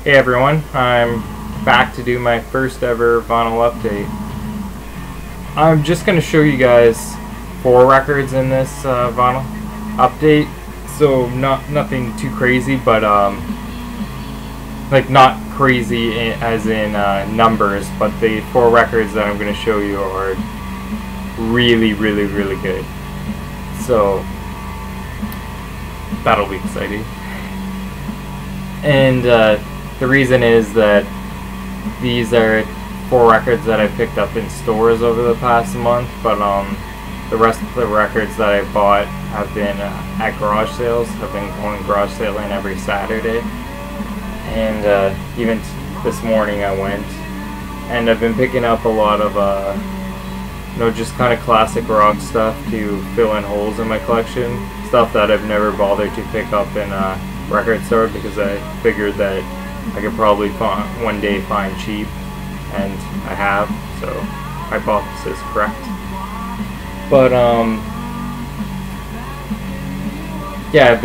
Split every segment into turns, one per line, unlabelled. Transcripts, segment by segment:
Hey everyone, I'm back to do my first ever vinyl update. I'm just going to show you guys 4 records in this vinyl update, so nothing too crazy, but like not crazy as in numbers, but the 4 records that I'm going to show you are really good. So that'll be exciting. And the reason is that these are 4 records that I picked up in stores over the past month, but the rest of the records that I bought have been at garage sales. I've been going garage sailing every Saturday, and even this morning I went, and I've been picking up a lot of just kind of classic rock stuff to fill in holes in my collection, stuff that I've never bothered to pick up in a record store because I figured that I could probably one day find cheap, and I have, so hypothesis correct. But yeah,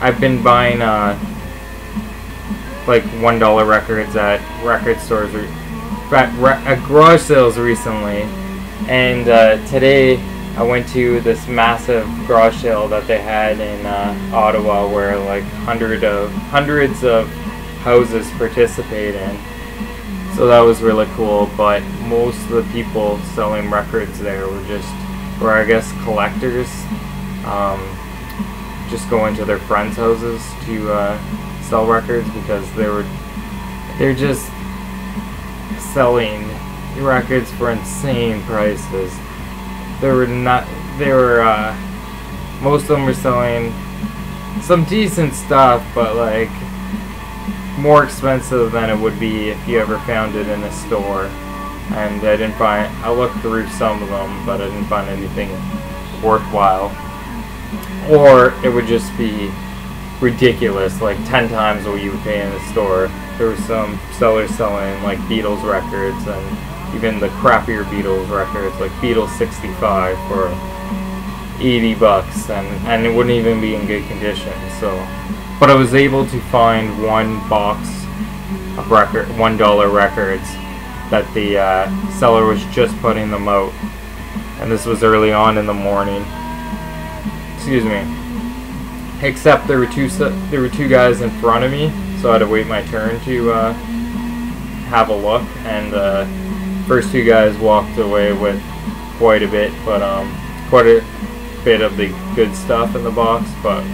I've been buying like $1 records at record stores or at garage sales recently, and today I went to this massive garage sale that they had in Ottawa, where like hundreds of houses participate in. So that was really cool. But most of the people selling records there were I guess collectors, just going to their friends' houses to sell records, because they're just selling records for insane prices. Most of them were selling some decent stuff, but like more expensive than it would be if you ever found it in a store. And I looked through some of them, but I didn't find anything worthwhile. Or it would just be ridiculous, like 10 times what you would pay in the store. There were some sellers selling like Beatles records, and even the crappier Beatles records, like Beatles 65 for $80, and it wouldn't even be in good condition. So, but I was able to find one box of $1 records that the seller was just putting them out, and this was early on in the morning. Excuse me. Except there were two guys in front of me, so I had to wait my turn to have a look, and first 2 guys walked away with quite a bit of the good stuff in the box, but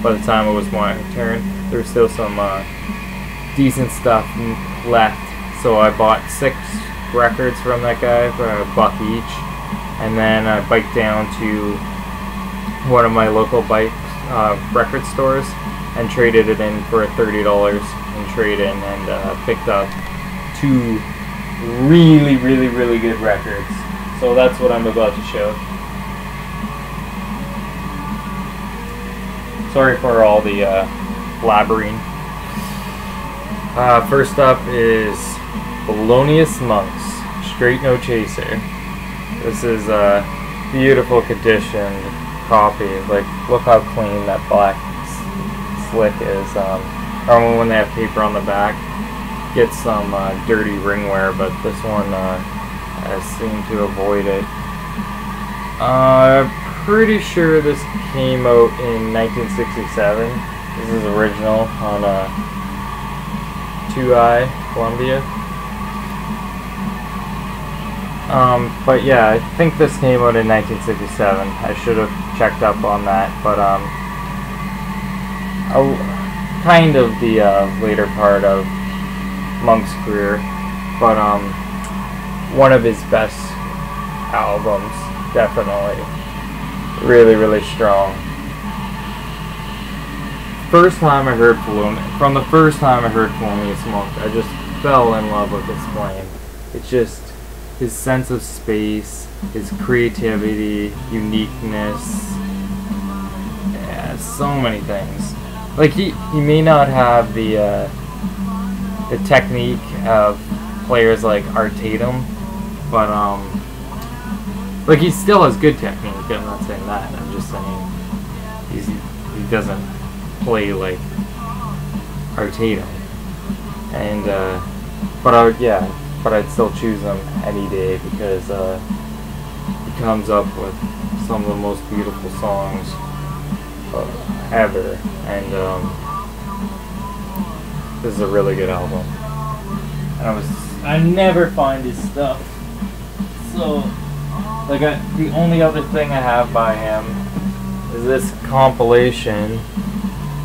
by the time it was my turn, there was still some decent stuff left. So I bought 6 records from that guy for $1 each, and then I biked down to one of my local record stores and traded it in for $30 in trade-in, and picked up 2 really good records. So that's what I'm about to show. Sorry for all the blabbering. First up is Thelonious Monk's Straight No Chaser. This is a beautiful condition copy. Like, look how clean that black slick is. Normally when they have paper on the back, get some dirty ring wear, but this one I seem to avoid it. Pretty sure this came out in 1967. This is original on 2i Columbia. But yeah, I think this came out in 1967. I should have checked up on that, but kind of the later part of Monk's career, but one of his best albums, definitely. Really strong. From the first time I heard Thelonious Monk, I just fell in love with his playing. It's just his sense of space, his creativity, uniqueness, yeah, so many things. Like he may not have the technique of players like Art Tatum, but like he still has good technique. I'm not saying that. I'm just saying he doesn't play like Art Tatum. and but I'd still choose him any day because he comes up with some of the most beautiful songs ever, and this is a really good album. And I never find his stuff, so like the only other thing I have by him is this compilation,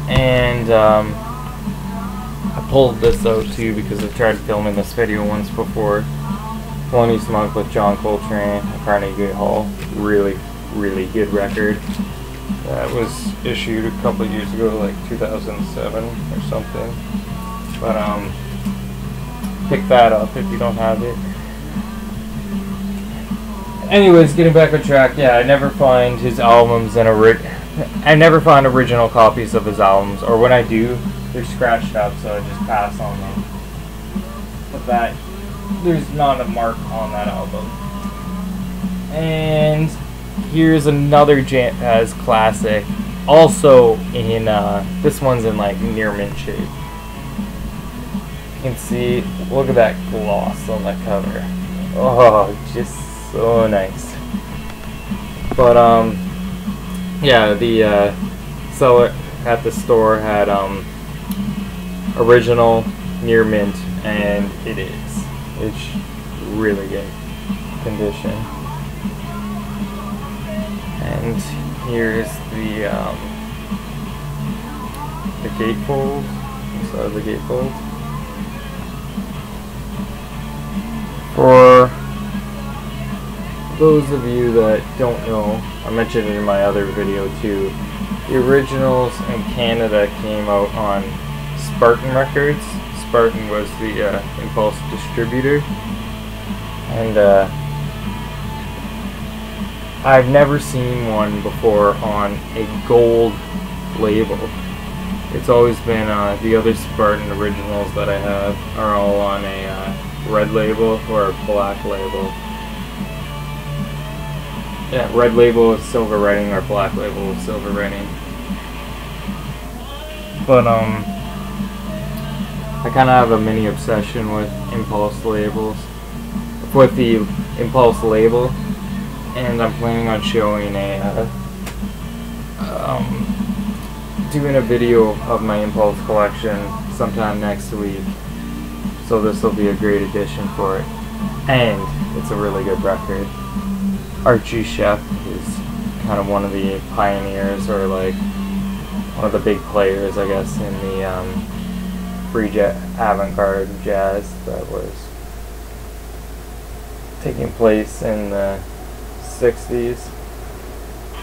and I pulled this out too because I tried filming this video once before. Plenty Smug with John Coltrane at Carnegie Hall. Really, really good record. That was issued a couple of years ago, like 2007 or something. But pick that up if you don't have it. Anyways, getting back on track, yeah, I never find his albums in I never find original copies of his albums, or when I do, they're scratched up, so I just pass on them. But there's not a mark on that album. And here's another jazz classic, also in this one's in like near mint shape. You can see, look at that gloss on the cover. Oh, just so nice. But yeah, the seller at the store had original near mint, and it's really good condition. And here's the gatefold. So the gatefold. For those of you that don't know, I mentioned it in my other video too, the originals in Canada came out on Spartan Records. Spartan was the Impulse distributor, and I've never seen one before on a gold label. It's always been the other Spartan originals that I have are all on a red label or a black label. Yeah, red label with silver writing or black label with silver writing. But I kind of have a mini obsession with Impulse labels, with the Impulse label, and I'm planning on showing doing a video of my Impulse collection sometime next week. So this will be a great addition for it, and it's a really good record. Archie Shepp is kind of one of the pioneers, or like one of the big players, I guess, in the free avant-garde jazz that was taking place in the 60s,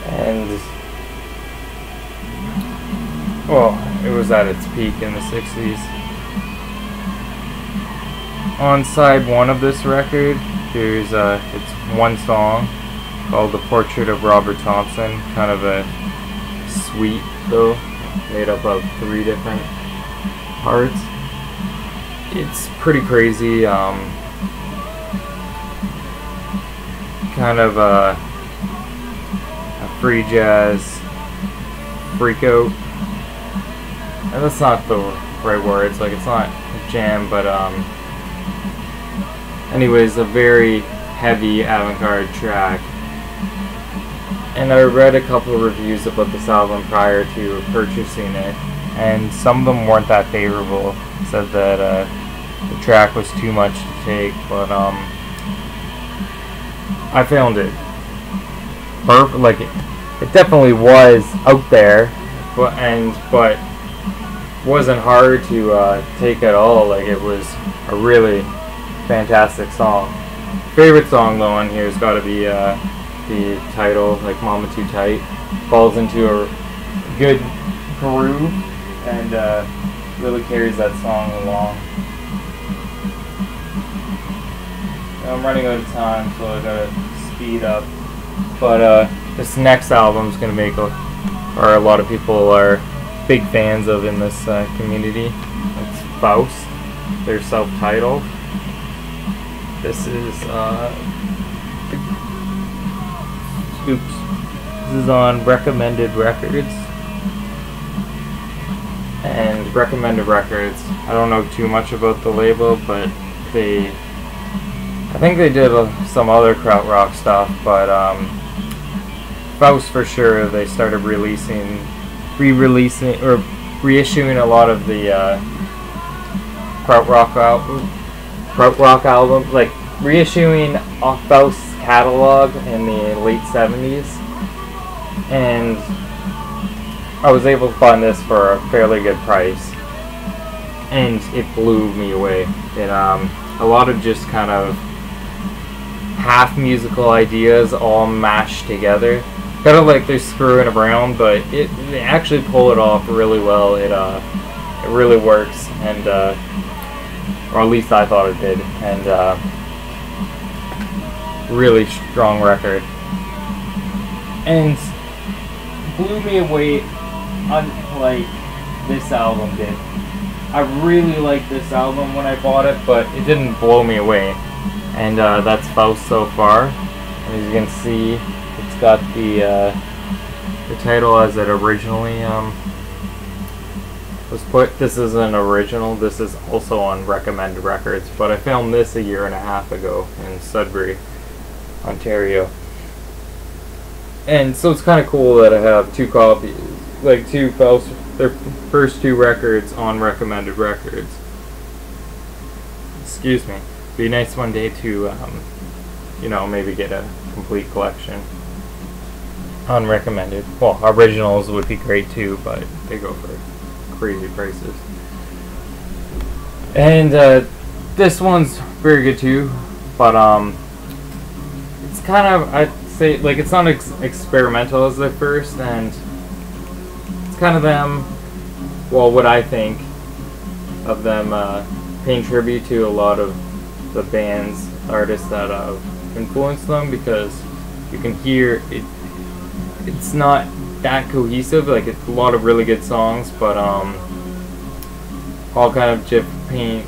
and well, it was at its peak in the 60s. On side one of this record, there's it's one song called "The Portrait of Robert Thompson," kind of a suite though, made up of 3 different parts. It's pretty crazy, kind of a free jazz freakout. And that's not the right words, like it's not a jam, but anyways, a very heavy avant-garde track. And I read a couple of reviews about this album prior to purchasing it, and some of them weren't that favorable. Said that the track was too much to take, but I found it perfect. Like it definitely was out there, but wasn't hard to take at all. Like it was a really fantastic song. Favorite song though on here has got to be the title, like "Mama Too Tight." Falls into a good groove and really carries that song along. I'm running out of time, so I gotta speed up. But this next album is gonna make a lot of people are big fans of in this community. It's Faust. They're self-titled. This is This is on Recommended Records, and Recommended Records. I don't know too much about the label, but I think they did some other krautrock stuff, but Faust for sure. They started re-releasing or reissuing a lot of the krautrock albums, like reissuing Faust's catalog in the late 70s, and I was able to find this for a fairly good price, and it blew me away. It a lot of just kind of half musical ideas all mashed together. Kind of like they're screwing around, but they actually pull it off really well. It really works, and or at least I thought it did, and really strong record, and blew me away unlike this album did. I really liked this album when I bought it, but it didn't blow me away. And that's Faust so far. And as you can see, it's got the title as it originally was put. This is an original. This is also on Recommended Records, but I found this a year and a half ago in Sudbury, Ontario. And so it's kind of cool that I have two copies, like two Faust, their first two records on Recommended Records. Excuse me. Be a nice one day to, you know, maybe get a complete collection on Recommended. Well, originals would be great too, but they go for crazy prices. And this one's very good too, but it's kind of, I'd say, like, it's not experimental as their first, and it's kind of them, well, what I think of them paying tribute to a lot of the bands, artists that have influenced them, because you can hear it. It's not that cohesive. Like, it's a lot of really good songs, but all kind of just paint.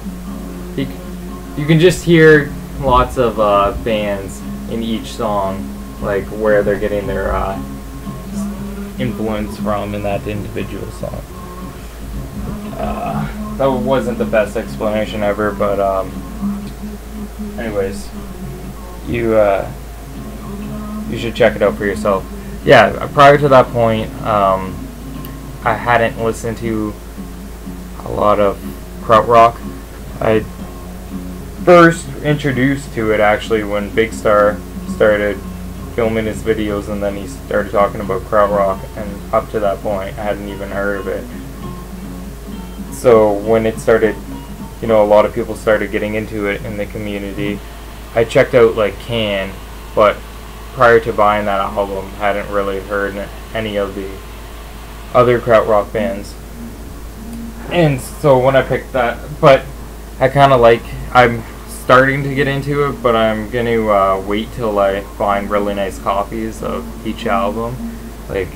You can just hear lots of bands in each song, like where they're getting their influence from in that individual song. That wasn't the best explanation ever, but anyways, you should check it out for yourself. Yeah, prior to that point, I hadn't listened to a lot of krautrock. I first introduced to it actually when Big Star started filming his videos, and then he started talking about krautrock, and up to that point I hadn't even heard of it. So when it started, you know, a lot of people started getting into it in the community, I checked out like Can, but prior to buying that album, I hadn't really heard any of the other krautrock bands. And so when I picked that, but I kind of like, I'm starting to get into it, but I'm going to wait till I find really nice copies of each album, like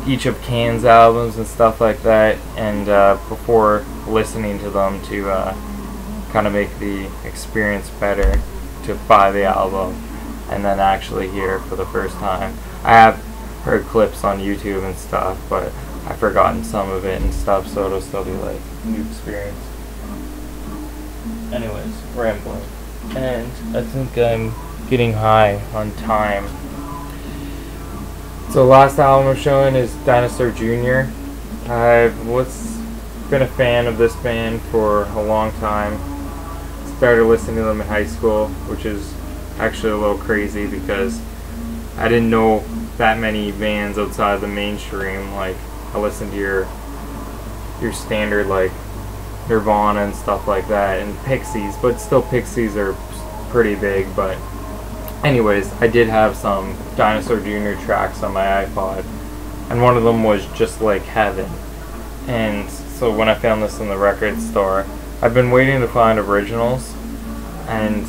each of Can's albums and stuff like that, and before listening to them to kind of make the experience better, to buy the album and then actually hear it for the first time. I have heard clips on YouTube and stuff, but I've forgotten some of it and stuff, so it'll still be like a new experience. Anyways, rambling. And I think I'm getting high on time. So last album I'm showing is Dinosaur Jr. I've been a fan of this band for a long time. Started listening to them in high school, which is actually a little crazy because I didn't know that many bands outside the mainstream. Like, I listened to your standard like Nirvana and stuff like that, and Pixies, but still Pixies are pretty big. But anyways, I did have some Dinosaur Jr. tracks on my iPod, and one of them was Just Like Heaven. And so when I found this in the record store, I've been waiting to find originals, and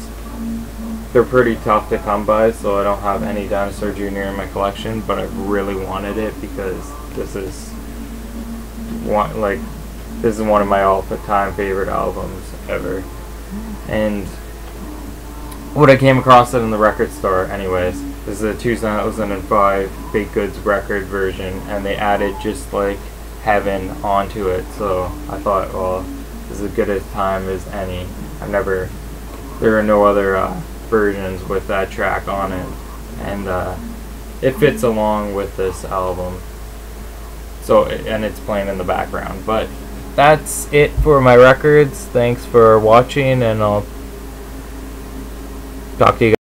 they're pretty tough to come by, so I don't have any Dinosaur Jr. in my collection, but I really wanted it because this is one of my all-time favorite albums ever. And what I came across it in the record store, anyways, this is a 2005 Baked Goods record version, and they added Just Like Heaven onto it, so I thought, well, this is as good a time as any. There are no other versions with that track on it, and it fits along with this album. So, and it's playing in the background. But that's it for my records. Thanks for watching, and I'll talk to you guys.